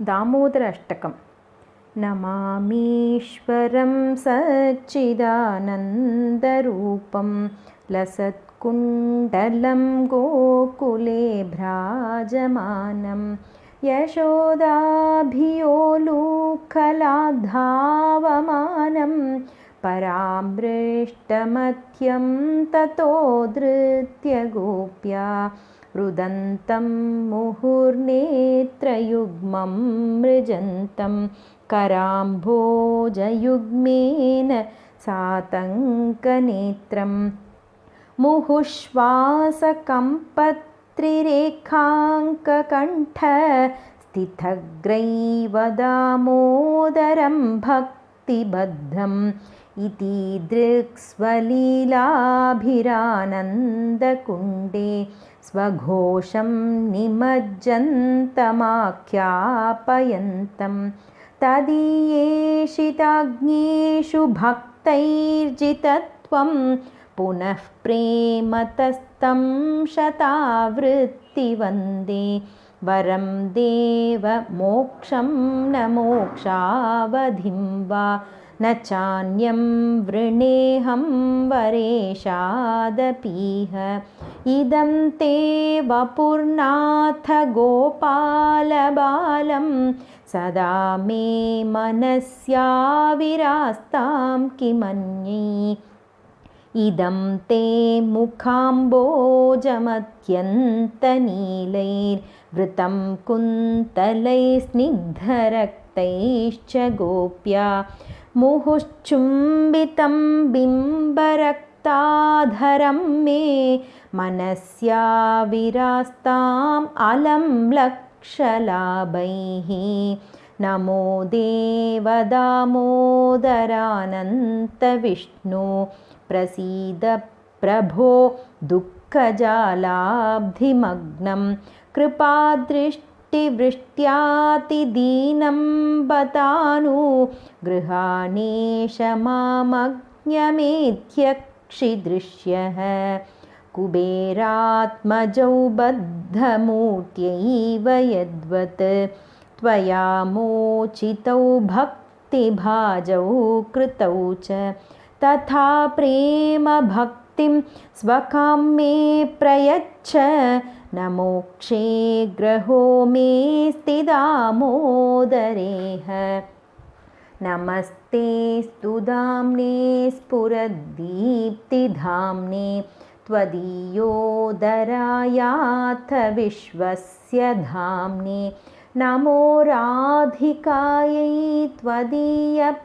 दामोदर अष्टकम्। नमामीश्वरं सच्चिदानन्दरूपं लसत्कुण्डलं गोकुले भ्राजमानं यशोदाभियोलुकलाद्धावमानं परामृष्टमथ्यं ततो धृत्य गोप्या रुदन्तं मुहुर्नेत्रयुग्मं मृजन्तं कराम्भोजयुग्मेन सातङ्कनेत्रं मुहुश्वासकम्पत्रिरेखाङ्ककण्ठ स्थितग्रैव दामोदरं भक्तिबद्धम् इति दृक्स्वलीलाभिरानन्दकुण्डे स्वघोषं निमज्जन्तमाख्यापयन्तं तदीयेषिताग्नेषु भक्तैर्जितत्वं पुनः प्रेमतस्तं शतावृत्तिवन्दे वरं देव मोक्षं न मोक्षावधिं वा न चान्यं वृणेऽहं वरेशादपीह इदं ते वपुर्नाथ गोपालबालं सदा मे मनस्याविरास्तां किमन्ये इदं ते मुखाम्बोजमत्यन्तनीलैर्वृतं कुन्तलैस्निग्धरक्तैश्च गोप्या मुहुश्चुम्बितं बिम्बरक्ताधरं मे मनस्याविरास्ताम् अलं लक्षलाभैः नमो देवदामोदरानन्तविष्णु प्रसीद प्रभो दुःखजालाब्धिमग्नं कृपादृष्टिवृष्ट्यातिदीनं बतानु गृहाणेश मामज्ञमेध्यक्षिदृश्यः कुबेरात्मजौ बद्धमूर्त्यैव यद्वत् त्वया मोचितौ भक्तिभाजौ कृतौ च तथा प्रेमभक्तिं स्वकां मे प्रयच्छ न मोक्षे ग्रहो मेऽस्ति दामोदरेह नमस्तेऽस्तु दाम्ने स्फुरद्दीप्तिधाम्ने त्वदीयोदरायाथ विश्वस्य धाम्ने नमो राधिकायै त्वदीयप्रियायै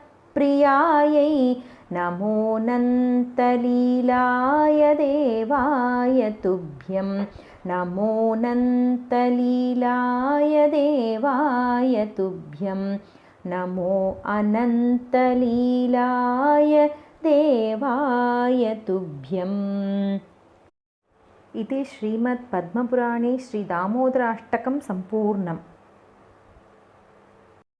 नमोऽनन्तलीलाय देवाय तुभ्यं नमोऽनन्तलीलाय देवाय तुभ्यं नमो अनन्तलीलाय देवाय तुभ्यम्। इति श्रीमद्पद्मपुराणे श्रीदामोदराष्टकं सम्पूर्णम्।